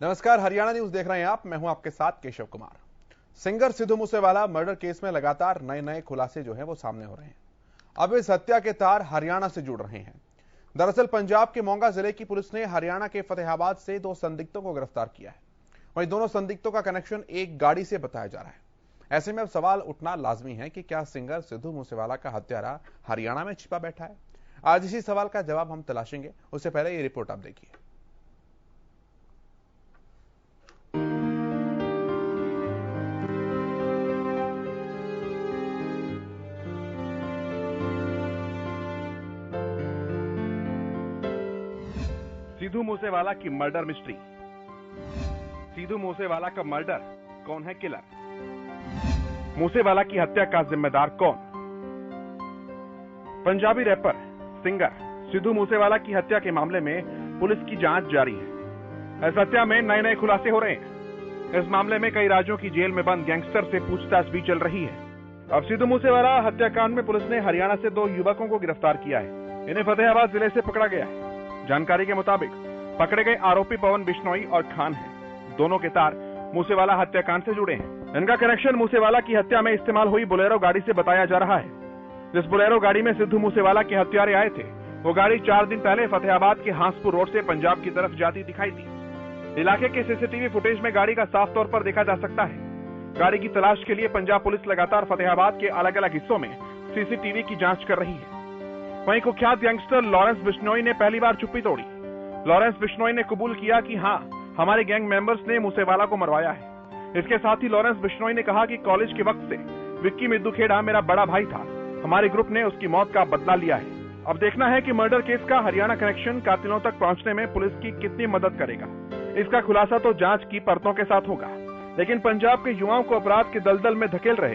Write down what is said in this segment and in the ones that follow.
नमस्कार, हरियाणा न्यूज देख रहे हैं आप। मैं हूं आपके साथ Keshav Kumar. Singer Sidhu Moosewala murder case में लगातार नए नए खुलासे जो हैं वो सामने हो रहे हैं। अब इस हत्या के तार हरियाणा से जुड़ रहे हैं। दरअसल पंजाब के मोगा जिले की पुलिस ने हरियाणा के फतेहाबाद से 2 संदिग्धों को गिरफ्तार किया है। वहीं दोनों संदिग्धों का कनेक्शन एक गाड़ी से बताया जा रहा है। ऐसे में अब सवाल उठना लाजमी है कि क्या सिंगर सिद्धू मूसेवाला का हत्यारा हरियाणा में छिपा बैठा है। आज इसी सवाल का जवाब हम तलाशेंगे। उससे पहले ये रिपोर्ट आप देखिए। सिद्धू मूसेवाला की मर्डर मिस्ट्री। सिद्धू मूसेवाला का मर्डर, कौन है किलर? मूसेवाला की हत्या का जिम्मेदार कौन? पंजाबी रैपर सिंगर सिद्धू मूसेवाला की हत्या के मामले में पुलिस की जांच जारी है। इस हत्या में नए नए खुलासे हो रहे हैं। इस मामले में कई राज्यों की जेल में बंद गैंगस्टर से पूछताछ भी चल रही है। अब सिद्धू मूसेवाला हत्याकांड में पुलिस ने हरियाणा से 2 युवकों को गिरफ्तार किया है। इन्हें फतेहाबाद जिले से पकड़ा गया है। जानकारी के मुताबिक पकड़े गए आरोपी पवन बिश्नोई और खान हैं। दोनों के तार मूसेवाला हत्याकांड से जुड़े हैं। इनका कनेक्शन मूसेवाला की हत्या में इस्तेमाल हुई बोलेरो गाड़ी से बताया जा रहा है। जिस बोलेरो गाड़ी में सिद्धू मूसेवाला के हत्यारे आए थे, वो गाड़ी 4 दिन पहले फतेहाबाद के हांसपुर रोड से पंजाब की तरफ जाती दिखाई दी। इलाके के सीसीटीवी फुटेज में गाड़ी का साफ तौर पर देखा जा सकता है। गाड़ी की तलाश के लिए पंजाब पुलिस लगातार फतेहाबाद के अलग अलग हिस्सों में सीसीटीवी की जांच कर रही है। वहीं कुख्यात गैंगस्टर लॉरेंस बिश्नोई ने पहली बार चुप्पी तोड़ी। लॉरेंस बिश्नोई ने कबूल किया कि हां, हमारे गैंग मेंबर्स ने मूसेवाला को मरवाया है। इसके साथ ही लॉरेंस बिश्नोई ने कहा कि कॉलेज के वक्त से विक्की मिद्दू खेड़ा मेरा बड़ा भाई था। हमारे ग्रुप ने उसकी मौत का बदला लिया है। अब देखना है कि मर्डर केस का हरियाणा कनेक्शन कातिलों तक पहुंचने में पुलिस की कितनी मदद करेगा। इसका खुलासा तो जांच की परतों के साथ होगा, लेकिन पंजाब के युवाओं को अपराध के दलदल में धकेल रहे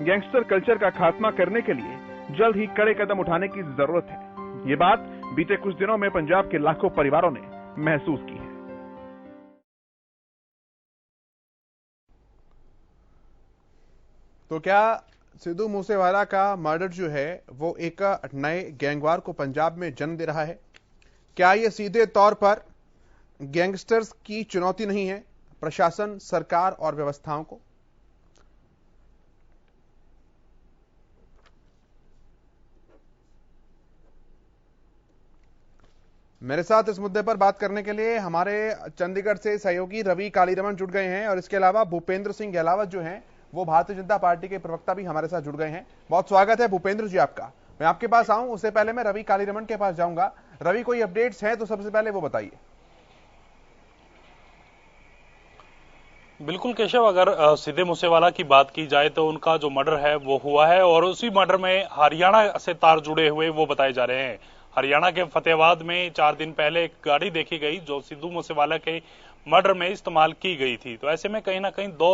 गैंगस्टर कल्चर का खात्मा करने के लिए जल्द ही कड़े कदम उठाने की जरूरत है। ये बात बीते कुछ दिनों में पंजाब के लाखों परिवारों ने महसूस की है। तो क्या सिद्धू मूसेवाला का मर्डर जो है वो एक नए गैंगवार को पंजाब में जन्म दे रहा है? क्या ये सीधे तौर पर गैंगस्टर्स की चुनौती नहीं है प्रशासन, सरकार और व्यवस्थाओं को? मेरे साथ इस मुद्दे पर बात करने के लिए हमारे चंडीगढ़ से सहयोगी रवि कालीरमन जुड़ गए हैं और इसके अलावा भूपेंद्र सिंह गहलावत जो हैं वो भारतीय जनता पार्टी के प्रवक्ता भी हमारे साथ जुड़ गए हैं। बहुत स्वागत है भूपेंद्र जी आपका। मैं आपके पास आऊं उससे पहले मैं रवि कालीरमन के पास जाऊंगा। रवि, कोई अपडेट्स हैं तो सबसे पहले वो बताइए। बिल्कुल केशव, अगर सिद्धू मूसेवाला की बात की जाए तो उनका जो मर्डर है वो हुआ है और उसी मर्डर में हरियाणा से तार जुड़े हुए वो बताए जा रहे हैं। हरियाणा के फतेहाबाद में 4 दिन पहले एक गाड़ी देखी गई जो सिद्धू मूसेवाला के मर्डर में इस्तेमाल की गई थी। तो ऐसे में कहीं ना कहीं 2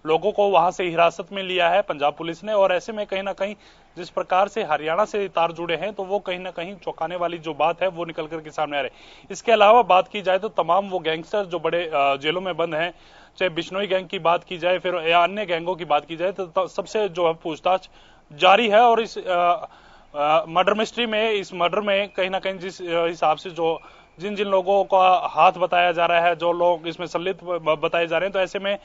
लोगों को वहां से हिरासत में लिया है पंजाब पुलिस ने। और ऐसे में कहीं ना कहीं जिस प्रकार से हरियाणा से तार जुड़े हैं तो वो कहीं ना कहीं चौंकाने वाली जो बात है वो निकल करके सामने आ रही है। इसके अलावा बात की जाए तो तमाम वो गैंगस्टर जो बड़े जेलों में बंद हैं, चाहे बिश्नोई गैंग की बात की जाए फिर या अन्य गैंगों की बात की जाए, तो सबसे जो है पूछताछ जारी है। और इस मर्डर मिस्ट्री में, इस मर्डर में कहीं ना कहीं जिस हिसाब से जो जिन जिन लोगों का हाथ बताया जा रहा है, जो लोग इसमें संलिप्त बताए जा रहे हैं, तो ऐसे में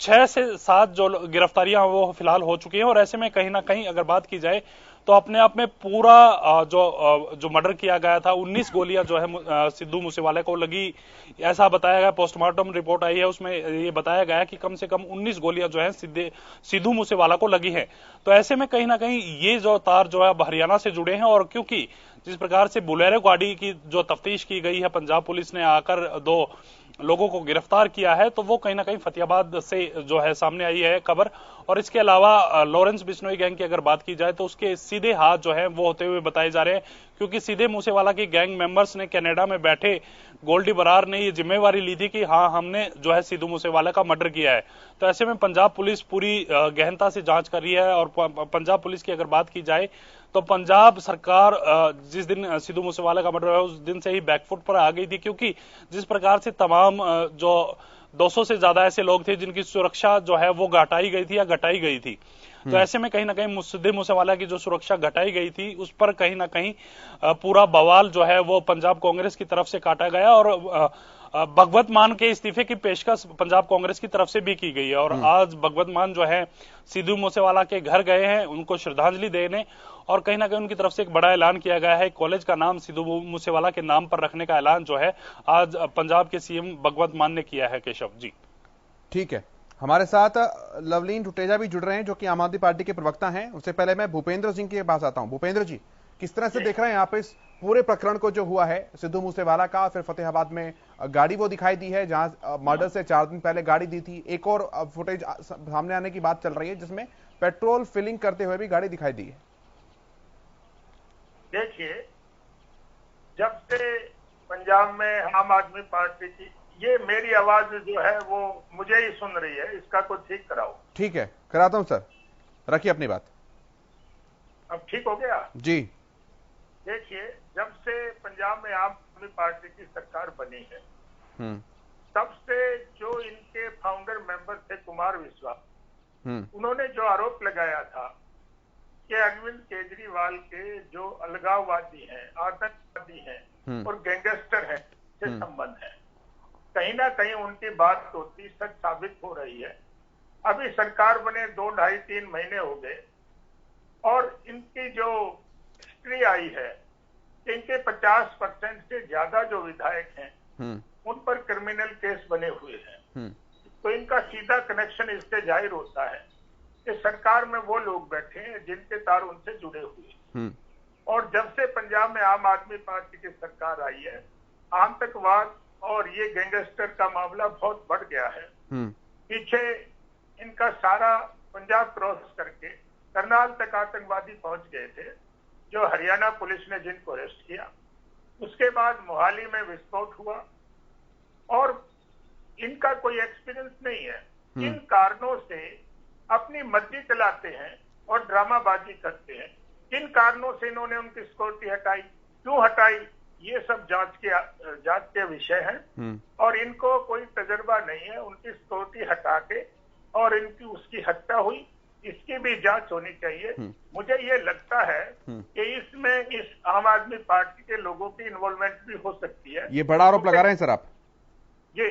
6 से 7 जो गिरफ्तारियां वो फिलहाल हो चुकी हैं। और ऐसे में कहीं ना कहीं अगर बात की जाए तो अपने आप में पूरा जो मर्डर किया गया था, 19 गोलियां जो है सिद्धू मूसेवाला को लगी, ऐसा बताया गया। पोस्टमार्टम रिपोर्ट आई है, उसमें ये बताया गया कि कम से कम 19 गोलियां जो है सिद्धू मूसेवाला को लगी है। तो ऐसे में कहीं ना कहीं ये जो तार जो है अब हरियाणा से जुड़े हैं। और क्योंकि जिस प्रकार से बोलेरो गाड़ी की जो तफ्तीश की गई है, पंजाब पुलिस ने आकर 2 लोगों को गिरफ्तार किया है, तो वो कहीं ना कहीं फतेहाबाद से जो है सामने आई है खबर। और इसके अलावा लॉरेंस बिश्नोई गैंग की अगर बात की जाए तो उसके सीधे हाथ जो है वो होते हुए बताए जा रहे हैं, क्योंकि सीधे मूसेवाला की गैंग मेंबर्स ने कनाडा में बैठे गोल्डी बरार ने ये जिम्मेवारी ली थी कि हाँ, हमने जो है सिद्धू मूसेवाला का मर्डर किया है। तो ऐसे में पंजाब पुलिस पूरी गहनता से जांच कर रही है। और पंजाब पुलिस की अगर बात की जाए तो पंजाब सरकार जिस दिन सिद्धू मूसेवाला का मर्डर है उस दिन से ही बैकफुट पर आ गई थी, क्योंकि जिस प्रकार से तमाम जो 200 से ज्यादा ऐसे लोग थे जिनकी सुरक्षा जो है वो घटाई गई थी या घटाई गई थी। तो ऐसे में कहीं ना कहीं सिद्धू मूसेवाला की जो सुरक्षा घटाई गई थी उस पर कहीं ना कहीं पूरा बवाल जो है वो पंजाब कांग्रेस की तरफ से काटा गया। और भगवत मान के इस्तीफे की पेशकश पंजाब कांग्रेस की तरफ से भी की गई है और आज भगवत मान जो है सिद्धू मूसेवाला के घर गए हैं उनको श्रद्धांजलि देने, और कहीं ना कहीं उनकी तरफ से एक बड़ा ऐलान किया गया है। कॉलेज का नाम सिद्धू मूसेवाला के नाम पर रखने का ऐलान जो है आज पंजाब के सीएम भगवत मान ने किया है। केशव जी, ठीक है, हमारे साथ लवलीन टुटेजा भी जुड़ रहे हैं जो कि आम आदमी पार्टी के प्रवक्ता हैं। उससे पहले मैं भूपेंद्र सिंह के पास आता हूं। भूपेंद्र जी, किस तरह से देख रहे हैं आप इस पूरे प्रकरण को जो हुआ है सिद्धू मूसेवाला का? फिर फतेहाबाद में गाड़ी वो दिखाई दी है जहां मर्डर से 4 दिन पहले गाड़ी दी थी, एक और फुटेज सामने आने की बात चल रही है जिसमें पेट्रोल फिलिंग करते हुए भी गाड़ी दिखाई दी है। देखिए, जब से पंजाब में आम आदमी पार्टी की, ये मेरी आवाज जो है वो मुझे ही सुन रही है, इसका कुछ ठीक कराओ। ठीक है, कराता हूं सर, रखिए अपनी बात। अब ठीक हो गया जी। देखिए, जब से पंजाब में आम आदमी पार्टी की सरकार बनी है तब से जो इनके फाउंडर मेंबर थे कुमार विश्वास, उन्होंने जो आरोप लगाया था कि अरविंद केजरीवाल के जो अलगाववादी हैं, आतंकवादी हैं और गैंगस्टर हैं से संबंध है, कहीं ना कहीं उनकी बात होती सच साबित हो रही है। अभी सरकार बने 2, 2.5, 3 महीने हो गए और इनकी जो हिस्ट्री आई है, इनके 50% से ज्यादा जो विधायक हैं उन पर क्रिमिनल केस बने हुए हैं। तो इनका सीधा कनेक्शन इससे जाहिर होता है कि सरकार में वो लोग बैठे हैं जिनके तार उनसे जुड़े हुए हैं। और जब से पंजाब में आम आदमी पार्टी की सरकार आई है, आतंकवाद और ये गैंगस्टर का मामला बहुत बढ़ गया है। पीछे इनका सारा पंजाब क्रॉस करके करनाल तक आतंकवादी पहुंच गए थे, जो हरियाणा पुलिस ने जिनको अरेस्ट किया। उसके बाद मोहाली में विस्फोट हुआ और इनका कोई एक्सपीरियंस नहीं है। इन कारणों से अपनी मर्जी चलाते हैं और ड्रामाबाजी करते हैं। किन कारणों से इन्होंने उनकी सिक्योरिटी हटाई, क्यों हटाई, ये सब जांच के विषय हैं और इनको कोई तजर्बा नहीं है। उनकी सिक्योरिटी हटा के और इनकी उसकी हत्या हुई, इसकी भी जांच होनी चाहिए। मुझे ये लगता है कि इसमें इस आम आदमी पार्टी के लोगों की इन्वॉल्वमेंट भी हो सकती है। ये बड़ा आरोप लगा रहे हैं सर आप? जी,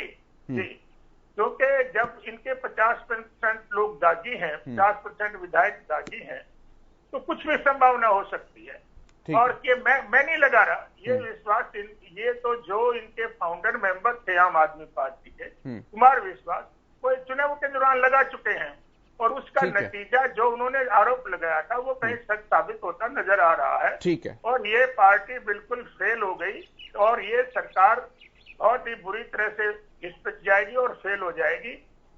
क्योंकि जब इनके 50% लोग दागी हैं, 50% विधायक दागी हैं, तो कुछ भी संभावना हो सकती है। और ये मैं नहीं लगा रहा, ये विश्वास ये तो जो इनके फाउंडर मेंबर थे आम आदमी पार्टी के, कुमार विश्वास, वो चुनाव के दौरान लगा चुके हैं और उसका नतीजा जो उन्होंने आरोप लगाया था वो कहीं सच साबित होता नजर आ रहा है। ठीक है। और ये पार्टी बिल्कुल फेल हो गई और ये सरकार बहुत ही बुरी तरह से घिस जाएगी और फेल हो जाएगी।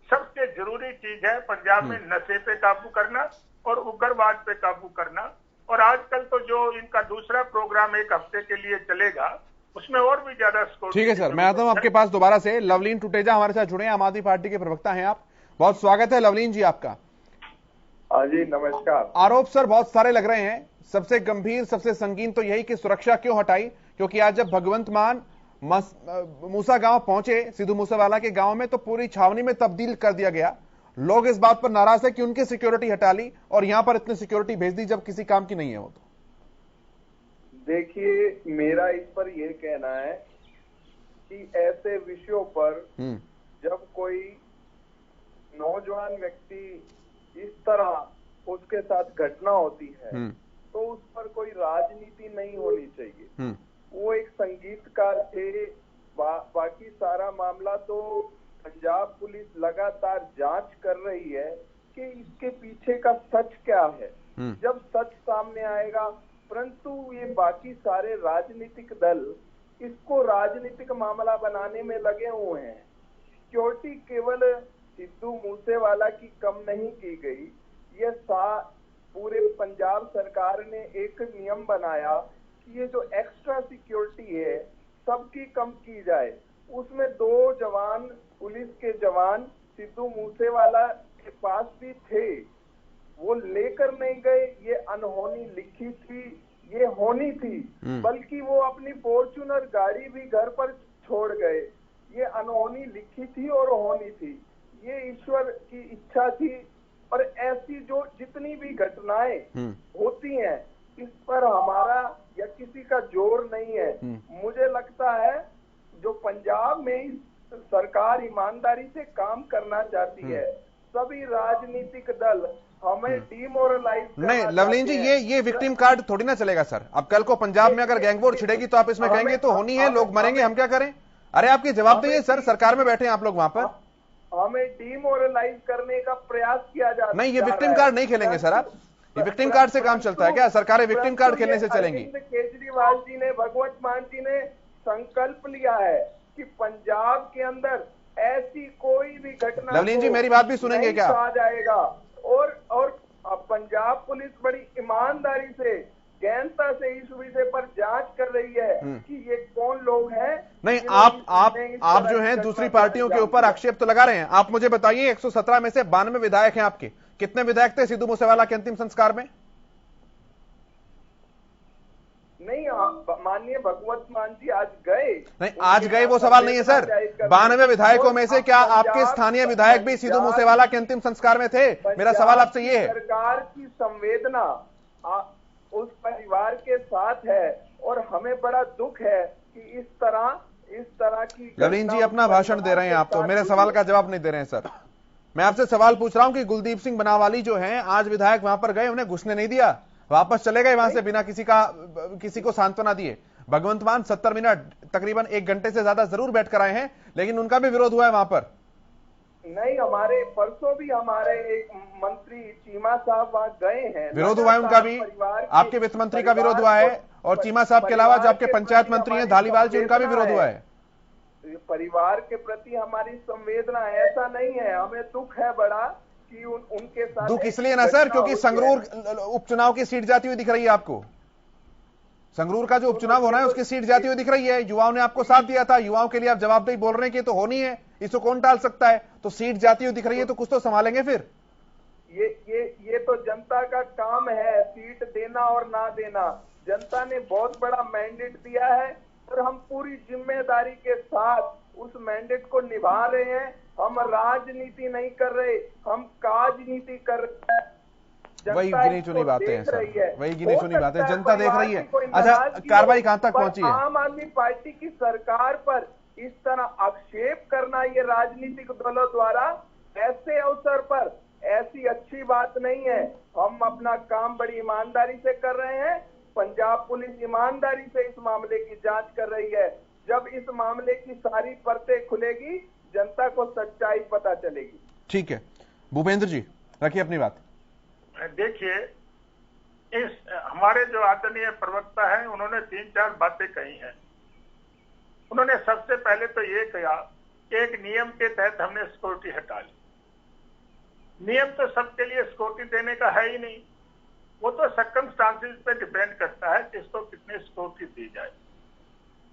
सबसे जरूरी चीज है पंजाब में नशे पे काबू करना और उग्रवाद पे काबू करना। और आजकल तो जो इनका दूसरा प्रोग्राम 1 हफ्ते के लिए चलेगा, उसमें और भी ज्यादा स्कोर। ठीक है सर, मैं आता हूं आपके पास दोबारा से। लवलीन टुटेजा हमारे साथ जुड़े हैं, आम आदमी पार्टी के प्रवक्ता हैं आप। बहुत स्वागत है लवलीन जी आपका। हाँ जी, नमस्कार। आरोप सर बहुत सारे लग रहे हैं, सबसे गंभीर सबसे संगीन तो यही कि सुरक्षा क्यों हटाई, क्योंकि आज जब भगवंत मान मूसा गांव पहुंचे, सिद्धू मूसेवाला के गांव में, तो पूरी छावनी में तब्दील कर दिया गया। लोग इस बात पर नाराज है कि उनकी सिक्योरिटी हटा ली और यहां पर इतनी सिक्योरिटी भेज दी जब किसी काम की नहीं है वो। तो देखिए, मेरा इस पर यह कहना है कि ऐसे विषयों पर जब कोई नौजवान व्यक्ति इस तरह उसके साथ घटना होती है तो उस पर कोई राजनीति नहीं होनी चाहिए। वो एक संगीतकार थे, बाकी सारा मामला तो पंजाब पुलिस लगातार जांच कर रही है कि इसके पीछे का सच क्या है। जब सच सामने आएगा, परंतु ये बाकी सारे राजनीतिक दल इसको राजनीतिक मामला बनाने में लगे हुए हैं। सिक्योरिटी केवल सिद्धू मूसेवाला की कम नहीं की गई, ये पूरे पंजाब सरकार ने एक नियम बनाया कि ये जो एक्स्ट्रा सिक्योरिटी है सबकी कम की जाए। उसमें 2 जवान, पुलिस के जवान सिद्धू मूसेवाला के पास भी थे, वो लेकर नहीं गए। ये अनहोनी लिखी थी, ये होनी थी, बल्कि वो अपनी फॉर्च्यूनर गाड़ी भी घर पर छोड़ गए। ये अनहोनी लिखी थी और होनी थी, ये ईश्वर की इच्छा थी। और ऐसी जो जितनी भी घटनाएं होती हैं, इस पर हमारा या किसी का जोर नहीं है। मुझे लगता है जो पंजाब में सरकार ईमानदारी से काम करना चाहती है, सभी राजनीतिक दल हमें डिमोरलाइज नहीं लवलीन जी, ये विक्टिम कार्ड थोड़ी ना चलेगा सर। अब कल को पंजाब में अगर गैंग वॉर छिड़ेगी तो आप इसमें कहेंगे तो होनी है, लोग मरेंगे, हम क्या करें? अरे आपकी जवाब दीजिए सर, सरकार में बैठे हैं आप लोग वहां पर। हमें डिमोरलाइज करने का प्रयास किया जा रहा है। नहीं, ये विक्टिम कार्ड नहीं खेलेंगे सर आप। ये विक्टिम कार्ड से काम चलता है क्या? सरकारें विक्टिम कार्ड खेलने से चलेंगी? केजरीवाल जी ने, भगवंत मान जी ने संकल्प लिया है कि पंजाब के अंदर ऐसी कोई भी घटना, लवलीन जी मेरी बात भी सुनेंगे क्या? आ जाएगा। और पंजाब पुलिस बड़ी ईमानदारी से, गहनता से इस विषय पर जांच कर रही है कि ये कौन लोग हैं। नहीं, आप जो हैं दूसरी पार्टियों के ऊपर आक्षेप तो लगा रहे हैं। आप मुझे बताइए 117 में से 92 विधायक हैं आपके, कितने विधायक थे सिद्धू मूसेवाला के अंतिम संस्कार में? नहीं, माननीय भगवंत मान जी आज गए। नहीं, आज गए वो सवाल नहीं है सर। 92 विधायकों में से क्या आपके स्थानीय विधायक भी सिद्धू मूसेवाला के अंतिम संस्कार में थे? मेरा सवाल आपसे ये है। सरकार की संवेदना उस परिवार के साथ है और हमें बड़ा दुख है कि इस तरह की। लवलीन जी अपना भाषण दे रहे हैं आप, तो मेरे सवाल का जवाब नहीं दे रहे हैं सर। मैं आपसे सवाल पूछ रहा हूं कि कुलदीप सिंह बनावाली जो हैं आज विधायक वहां पर गए, उन्हें घुसने नहीं दिया, वापस चले गए वहां से बिना किसी को सांत्वना दिए। भगवंत मान 70 मिनट तकरीबन 1 घंटे से ज्यादा जरूर बैठकर आए हैं, लेकिन उनका भी विरोध हुआ है वहां पर। नहीं, हमारे परसों भी हमारे एक मंत्री चीमा साहब वहां गए हैं, विरोध हुआ है उनका भी। आपके वित्त मंत्री का विरोध हुआ है और चीमा साहब के अलावा जो आपके पंचायत मंत्री हैं धालीवाल जी, उनका भी विरोध हुआ है। परिवार के प्रति हमारी संवेदना ऐसा नहीं है, हमें दुख है बड़ा कि उनके साथ। दुख इसलिए ना सर क्योंकि संगरूर उपचुनाव की सीट जाती हुई दिख रही है आपको। संगरूर का जो उपचुनाव हो रहा है उसकी सीट जाती हुई दिख रही है। युवाओं ने आपको साथ दिया था, युवाओं के लिए आप जवाबदेही बोल रहे हैं कि तो होनी है, इसको कौन टाल सकता है? तो सीट जाती हुई दिख रही है तो कुछ तो संभालेंगे फिर। ये तो जनता का काम है, सीट देना और ना देना। जनता ने बहुत बड़ा मैंडेट दिया है और हम पूरी जिम्मेदारी के साथ उस मैंडेट को निभा रहे हैं। हम राजनीति नहीं कर रहे, हम काजनीति कर रहे हैं। वही गिनी चुनी बातें हैं सर, वही गिनी चुनी बातें जनता देख रही है। अच्छा, कार्रवाई कहां तक पहुंची है? आम आदमी पार्टी की सरकार पर इस तरह आक्षेप करना ये राजनीतिक दलों द्वारा ऐसे अवसर पर ऐसी अच्छी बात नहीं है। हम अपना काम बड़ी ईमानदारी से कर रहे हैं। पंजाब पुलिस ईमानदारी से इस मामले की जांच कर रही है। जब इस मामले की सारी परतें खुलेगी, जनता को सच्चाई पता चलेगी। ठीक है, भूपेंद्र जी रखिए अपनी बात। देखिए, इस हमारे जो आदरणीय प्रवक्ता हैं उन्होंने 3-4 बातें कही हैं। उन्होंने सबसे पहले तो ये कहा कि एक नियम के तहत हमने सिक्योरिटी हटा ली। नियम तो सबके लिए सिक्योरिटी देने का है ही नहीं, वो तो सर्कमस्टांसेस पे डिपेंड करता है किसको कितनी सिक्योरिटी दी जाए।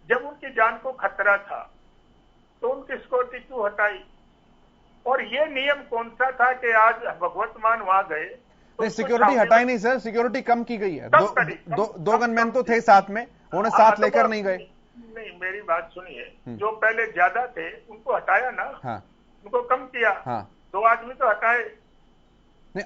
जब उनकी जान को खतरा था तो उनकी सिक्योरिटी क्यों हटाई? और ये नियम कौन सा था कि आज भगवंत मान वहां गए तो सिक्योरिटी हटाई नहीं सर, सिक्योरिटी कम की गई है। दो गनमैन तो थे साथ में, उन्होंने साथ लेकर नहीं गए। नहीं, मेरी बात सुनिए, जो पहले ज्यादा थे उनको हटाया ना। हाँ। उनको कम किया। हाँ। 2 आदमी तो हटाए। नहीं,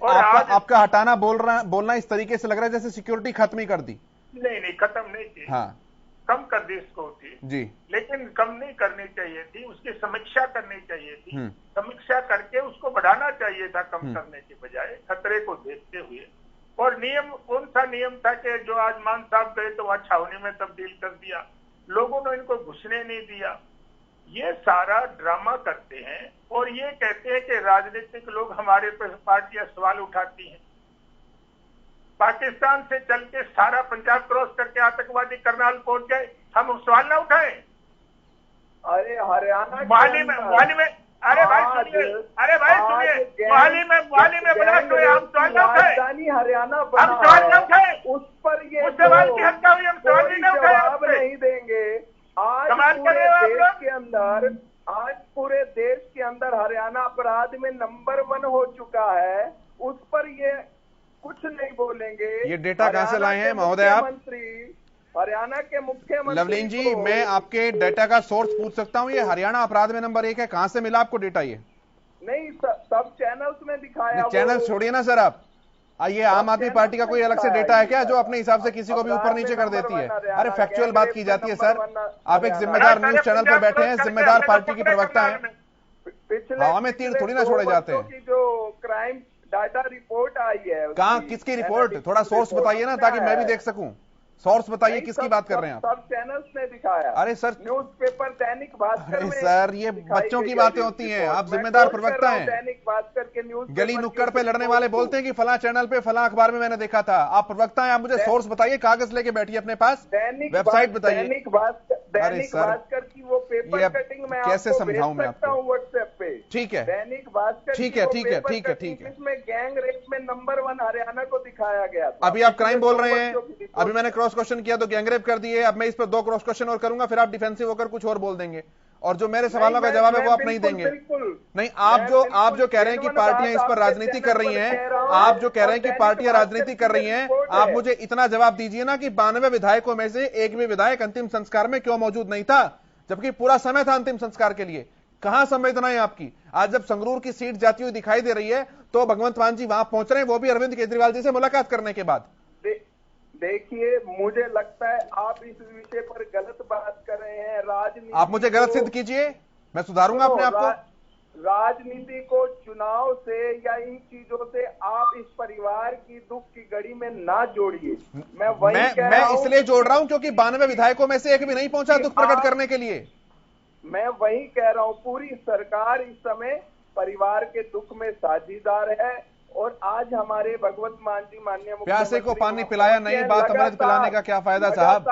आपका हटाना बोलना इस तरीके से लग रहा है जैसे सिक्योरिटी खत्म ही कर दी। नहीं, खत्म नहीं की। हाँ। कम कर दी सिक्योरिटी जी, लेकिन कम नहीं करनी चाहिए थी, उसकी समीक्षा करनी चाहिए थी। समीक्षा करके उसको बढ़ाना चाहिए था कम करने के बजाय, खतरे को देखते हुए। और नियम कौन सा नियम था कि जो आज मान साहब गए तो वहां छावनी में तब्दील कर दिया, लोगों ने इनको घुसने नहीं दिया। ये सारा ड्रामा करते हैं और ये कहते हैं कि राजनीतिक लोग हमारे पर पार्टियां सवाल उठाती हैं। पाकिस्तान से चल के सारा पंजाब क्रॉस करके आतंकवादी करनाल पहुंच गए, हम सवाल ना उठाएं? अरे हरियाणा मोहाली में अरे भाई सुनिए मोहाली में ब्लास्ट हुए, हम सवाल ना उठाएं? हरियाणा हम सवाल ना उठाएं? उस पर ये सवाल की हत्या हुई, हम सवाल नहीं जवाब नहीं देंगे। आज पूरे देश के अंदर हरियाणा अपराध में नंबर 1 हो चुका है, उस पर ये कुछ नहीं बोलेंगे। ये डेटा कहां से लाए हैं महोदय आप? हरियाणा के मुख्यमंत्री लवलीन जी, मैं आपके डेटा का सोर्स पूछ सकता हूं? ये हरियाणा अपराध में नंबर 1 है, कहां से मिला आपको डेटा? ये नहीं, सब चैनल्स में दिखाया। चैनल छोड़िए ना सर, आप ये आम आदमी पार्टी का कोई अलग से डेटा है क्या जो अपने हिसाब से किसी को भी ऊपर नीचे कर देती है? अरे फैक्चुअल बात की जाती है सर। आप एक जिम्मेदार न्यूज चैनल पर बैठे हैं, जिम्मेदार पार्टी की प्रवक्ता हैं, हवा में तीर थोड़ी ना छोड़े जाते हैं। जो क्राइम डाटा रिपोर्ट आई है, कहाँ, किसकी रिपोर्ट? थोड़ा सोर्स बताइए ना ताकि मैं भी देख सकूं। सोर्स बताइए, किसकी बात कर रहे हैं आप? सब चैनल्स ने दिखाया। अरे सर, न्यूज़पेपर दैनिक भास्कर में। सर ये बच्चों की बातें होती हैं, आप जिम्मेदार प्रवक्ता हैं। दैनिक भास्कर के न्यूज़ गली नुक्कड़ पे लड़ने वाले बोलते हैं कि फला चैनल पे फला अखबार में मैंने देखा था। आप प्रवक्ता हैं, आप मुझे सोर्स बताइए, कागज लेके बैठिए अपने पास, वेबसाइट बताइए। दैनिक भास्कर की वो पेपर कटिंग में कैसे समझाऊं मैं आपको? व्हाट्सएप पे। ठीक है, दैनिक भास्कर, ठीक है, ठीक है, ठीक है, ठीक है। इसमें गैंग रेप में नंबर 1 हरियाणा को दिखाया गया था। अभी आप क्राइम बोल रहे हैं, अभी मैंने क्रॉस क्वेश्चन किया तो गैंगरेप कर दिए। अब मैं इस पर 2 क्रॉस क्वेश्चन और करूंगा, फिर आप डिफेंसिव होकर कुछ और बोल देंगे, और जो मेरे सवालों का जवाब है वो आप नहीं देंगे। नहीं, आप जो कह रहे हैं कि पार्टियां इस पर राजनीति कर रही हैं, आप जो कह रहे हैं कि पार्टियां राजनीति कर रही हैं, आप मुझे इतना जवाब दीजिए ना कि 92 विधायकों में से एक भी विधायक अंतिम संस्कार में क्यों मौजूद नहीं था, जबकि पूरा समय था अंतिम संस्कार के लिए? कहां संवेदना है आपकी? आज जब संगरूर की सीट जाती हुई दिखाई दे रही है तो भगवंत मान जी वहां पहुंच रहे हैं, वो भी अरविंद केजरीवाल जी से मुलाकात करने के बाद। देखिए, मुझे लगता है आप इस विषय पर गलत बात कर रहे हैं। राजनीति, आप मुझे गलत सिद्ध कीजिए, मैं सुधारूंगा अपने आप को। राजनीति को चुनाव से या इन चीजों से आप इस परिवार की दुख की घड़ी में ना जोड़िए। मैं इसलिए जोड़ रहा हूं क्योंकि 92 विधायकों में से एक भी नहीं पहुंचा दुख प्रकट करने के लिए। मैं वही कह रहा हूं, पूरी सरकार इस समय परिवार के दुख में साझीदार है। और आज हमारे भगवंत मान जी, माननीय मुख्यमंत्री, प्यासे को पानी पिलाया नहीं, बात अमृत पिलाने का क्या फायदा साहब?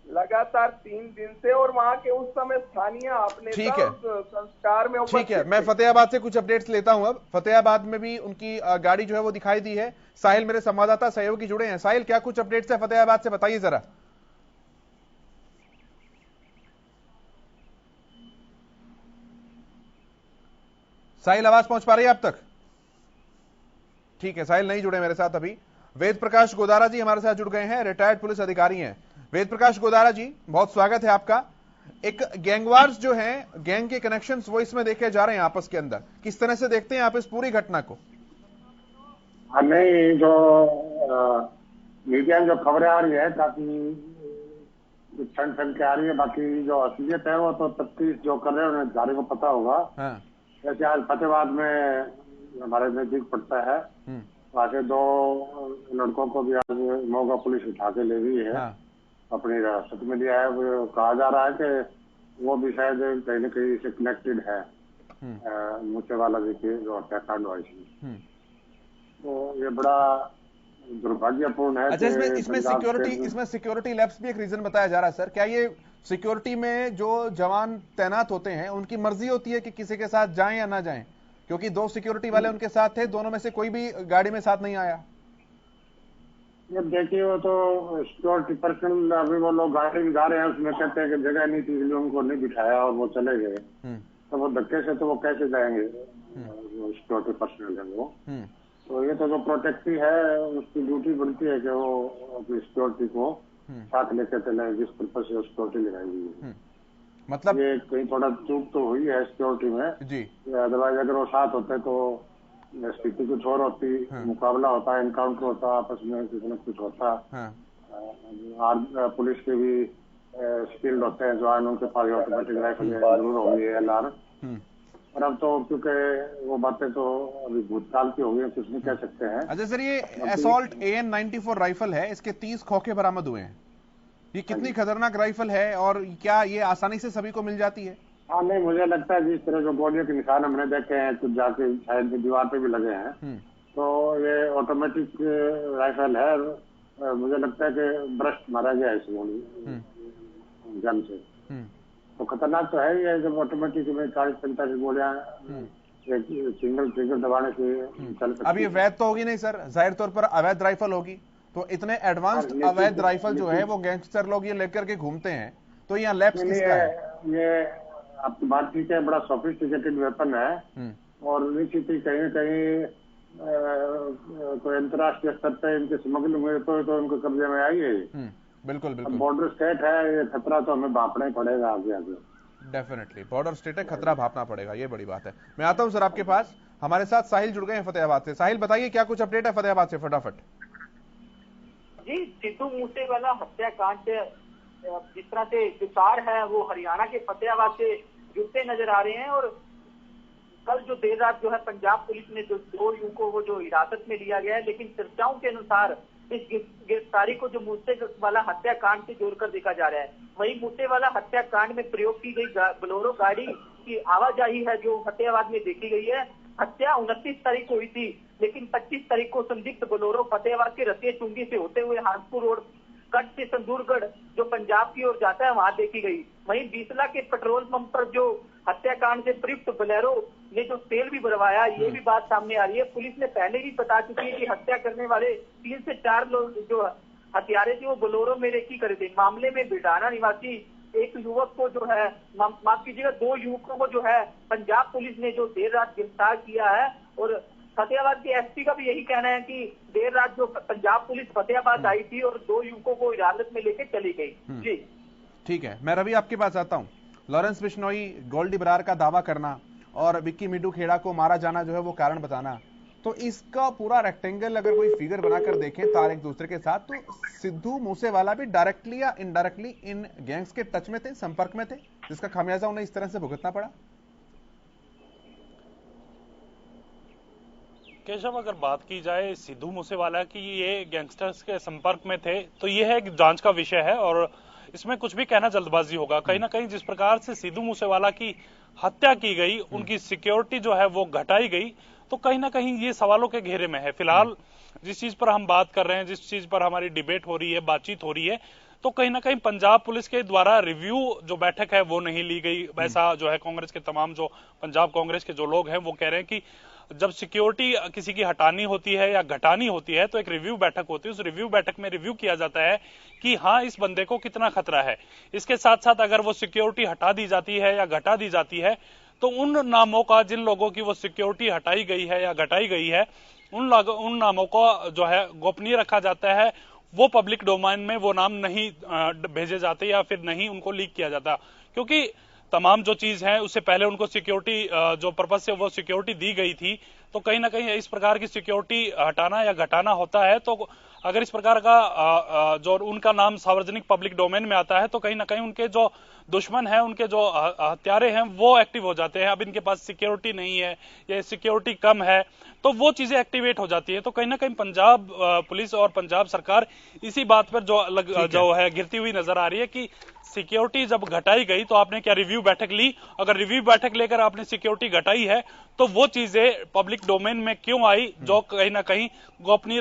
लगातार 3 दिन से और वहां के उस समय स्थानीय आपने संस्कार में। ठीक है, मैं फतेहाबाद से कुछ अपडेट्स लेता हूं। अब फतेहाबाद में भी उनकी गाड़ी जो है वो दिखाई दी है। साहिल मेरे संवाददाता सहयोगी जुड़े हैं। साहिल, क्या कुछ अपडेट्स है फतेहाबाद से, बताइए जरा। साहिल, आवाज पहुंच पा रही है आप तक? ठीक है, साहिल नहीं जुड़े मेरे साथ अभी। वेद प्रकाश गोदारा जी हमारे साथ जुड़ गए हैं, रिटायर्ड पुलिस अधिकारी हैं। वेद प्रकाश गोदारा जी, बहुत स्वागत है आपका। एक गैंगवार्स जो हैं, गैंग के कनेक्शंस वो इसमें देखे जा रहे हैं आपस के अंदर, किस तरह से देखते हैं आप इस पूरी घटना को? नहीं, जो मीडिया में जो खबरें आ रही है काफी छन के आ रही है, बाकी जो असलियत है वो तो तफ्तीश जो कर रहे हैं उन्हें जारी को पता होगा। हाँ। जैसे आज फतेहाबाद में हमारे नजदीक पड़ता है, वहाँ से 2 लड़कों को भी आज मोगा पुलिस उठा के ले गई है। हाँ। अपनी हिरासत में लिया है। वो कहा जा रहा है कि वो भी शायद कहीं न कहीं से कनेक्टेड है मूसेवाला जी के जो हत्याकांड हुआ इसमें। तो ये बड़ा दुर्भाग्यपूर्ण है। अच्छा, इसमें सिक्योरिटी लैप्स भी एक रीजन बताया जा रहा है सर। क्या ये सिक्योरिटी में जो जवान तैनात होते हैं उनकी मर्जी होती है कि किसी के साथ जाएं या ना जाएं? क्योंकि 2 सिक्योरिटी वाले उनके साथ थे, दोनों में से कोई भी गाड़ी में साथ नहीं आया। ये देखिए, वो तो सिक्योरिटी पर्सनल, अभी वो लोग गाड़ी में जा रहे हैं, उसमें कहते हैं कि जगह नहीं थी इसलिए उनको नहीं बिठाया और वो चले गए। तो वो धक्के से तो वो कैसे जाएंगे, सिक्योरिटी पर्सनल है वो। तो ये तो जो प्रोटेक्टिव है उसकी ड्यूटी बनती है कि वो अपनी सिक्योरिटी को साथ लेकर चले, जिस पर्पज से सिक्योरिटी लगाई हुई है। मतलब ये कहीं थोड़ा चूक तो हुई है सिक्योरिटी में जी। अदरवाइज अगर वो साथ होते तो स्थिति कुछ और होती। मुकाबला होता, एनकाउंटर होता, आपस में कुछ न कुछ होता। पुलिस के भी स्किल्ड होते हैं जवान, उनके पास ऑटोमेटिक राइफल जरूर होगी, LR। और अब तो क्योंकि वो बातें तो अभी भूतकाल की हो गई, कुछ नहीं कह सकते हैं। अच्छा सर, ये असॉल्ट AN-94 राइफल है, इसके 30 खोखे बरामद हुए हैं। ये कितनी खतरनाक राइफल है और क्या ये आसानी से सभी को मिल जाती है? हाँ, नहीं, मुझे लगता है जिस तरह जो गोलियों के निशान हमने देखे हैं, कुछ जाके शायद दीवार पे भी लगे हैं, तो ये ऑटोमेटिक राइफल है। मुझे लगता है कि ब्रस्ट मारा गया है इस गोली गन से। तो खतरनाक तो है ये, जब ऑटोमेटिक में 40-45 गोलियां एक सिंगल ट्रिगर दबाने से चल सकती है। अब ये वैध तो होगी नहीं सर, जाहिर तौर पर अवैध राइफल होगी। तो इतने एडवांस्ड अवैध राइफल जो है वो गैंगस्टर लोग ये लेकर के घूमते हैं, तो यहाँ लैप्स किसका है? ये आपकी बात ठीक है, बड़ा सोफिस्टिकेटेड वेपन है और निश्चित ही कहीं न कहीं कोई अंतर्राष्ट्रीय स्तर पे इनके स्मगलिंग हुए तो उनके कब्जे में आई है। बिल्कुल बिल्कुल। बॉर्डर स्टेट है, ये खतरा तो हमें भांपना ही पड़ेगा आगे आगे। डेफिनेटली बॉर्डर स्टेट है, खतरा भापना पड़ेगा, ये बड़ी बात है। मैं आता हूं सर आपके पास, हमारे साथ साहिल जुड़ गए हैं फतेहाबाद से। साहिल बताइए क्या कुछ अपडेट है फतेहाबाद से, फटाफट। जी, सिद्धू मूसेवाला हत्याकांड जिस तरह से विचार है वो हरियाणा के फतेहाबाद से जुड़ते नजर आ रहे हैं। और कल जो देर रात जो है पंजाब पुलिस ने जो 2 युवकों को जो हिरासत में लिया गया है, लेकिन चर्चाओं के अनुसार इस गिरफ्तारी को जो मूसेवाला हत्याकांड से जोड़कर देखा जा रहा है। वहीं मूसेवाला हत्याकांड में प्रयोग की गई बोलेरो गाड़ी की आवाजाही है जो फतेहाबाद में देखी गई है। हत्या 29 तारीख को हुई थी, लेकिन 25 तारीख को संदिग्ध बोलेरो फतेहाबाद के रसिया चुंगी से होते हुए हानपुर रोड कट से संदूरगढ़ जो पंजाब की ओर जाता है वहां देखी गई। वहीं बीसला के पेट्रोल पंप पर जो हत्याकांड से प्रयुक्त बोलेरो ने जो तेल भी भरवाया, ये भी बात सामने आ रही है। पुलिस ने पहले भी बता चुकी है कि हत्या करने वाले 3 से 4 लोग जो हत्यारे थे वो बोलेरो में रेकी करे थे। मामले में बिडाना निवासी एक युवक को जो है, माफ कीजिएगा 2 युवकों को जो है पंजाब पुलिस ने जो देर रात गिरफ्तार किया है। और फतेहाबाद के एसपी का भी यही कहना है कि देर रात जो पंजाब पुलिस फतेहाबाद आई थी और 2 युवकों को हिरासत में लेकर चली गई। जी ठीक है, मैं रवि आपके पास आता हूँ। लॉरेंस बिश्नोई, गोल्डी बरार का दावा करना और विक्की मिड्डू खेड़ा को मारा जाना जो है वो कारण बताना, तो इसका पूरा रेक्टेंगल अगर कोई फिगर बनाकर देखें तार एक दूसरे के साथ, तो सिद्धू मूसेवाला भी डायरेक्टली या इनडायरेक्टली इन गैंग्स के टच में थे, संपर्क में थे, जिसका खामियाजा उन्हें इस तरह से भुगतना पड़ा। केशव, अगर बात की जाए सिद्धू मूसेवाला की ये गैंगस्टर्स के संपर्क में थे तो ये है जांच का विषय है और इसमें कुछ भी कहना जल्दबाजी होगा। कहीं ना कहीं जिस प्रकार से सिद्धू मूसेवाला की हत्या की गई, उनकी सिक्योरिटी जो है वो घटाई गई, तो कहीं ना कहीं ये सवालों के घेरे में है। फिलहाल जिस चीज पर हम बात कर रहे हैं, जिस चीज पर हमारी डिबेट हो रही है, बातचीत हो रही है, तो कहीं ना कहीं पंजाब पुलिस के द्वारा रिव्यू जो बैठक है वो नहीं ली गई। ऐसा जो है कांग्रेस के तमाम जो पंजाब कांग्रेस के जो लोग हैं वो कह रहे हैं कि जब सिक्योरिटी किसी की हटानी होती है या घटानी होती है तो एक रिव्यू बैठक होती है। उस रिव्यू बैठक में रिव्यू किया जाता है कि हाँ इस बंदे को कितना खतरा है। इसके साथ साथ अगर वो सिक्योरिटी हटा दी जाती है या घटा दी जाती है तो उन नामों का, जिन लोगों की वो सिक्योरिटी हटाई गई है या घटाई गई है, उन नामों को जो है गोपनीय रखा जाता है। वो पब्लिक डोमेन में वो नाम नहीं भेजे जाते या फिर नहीं उनको लीक किया जाता, क्योंकि तमाम जो चीज है उससे पहले उनको सिक्योरिटी जो पर्पज से वो सिक्योरिटी दी गई थी, तो कहीं ना कहीं इस प्रकार की सिक्योरिटी हटाना या घटाना होता है। तो अगर इस प्रकार का जो उनका नाम सार्वजनिक पब्लिक डोमेन में आता है तो कहीं ना कहीं उनके जो दुश्मन है, उनके जो हत्यारे हैं वो एक्टिव हो जाते हैं। अब इनके पास सिक्योरिटी नहीं है या सिक्योरिटी कम है तो वो चीजें एक्टिवेट हो जाती है। तो कहीं ना कहीं पंजाब पुलिस और पंजाब सरकार इसी बात पर जो है गिरती हुई नजर आ रही है कि सिक्योरिटी जब घटाई गई तो आपने क्या रिव्यू बैठक ली? अगर रिव्यू बैठक लेकर आपने सिक्योरिटी घटाई है तो वो चीजें पब्लिक डोमेन में क्यों आई जो कहीं ना कहीं गोपनीय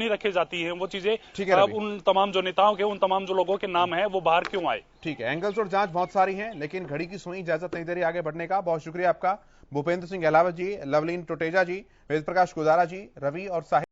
रखे जाती हैं? वो चीजें उन तमाम जो नेताओं के, उन तमाम जो लोगों के नाम है वो बाहर क्यों आए? ठीक है, एंगल्स और जांच बहुत सारी हैं, लेकिन घड़ी की सुई इजाजत नहीं दे रही आगे बढ़ने का। बहुत शुक्रिया आपका भूपेंद्र सिंह अहलावत जी, लवलीन टोटेजा जी, वेद प्रकाश गुजारा जी, रवि और साहिल।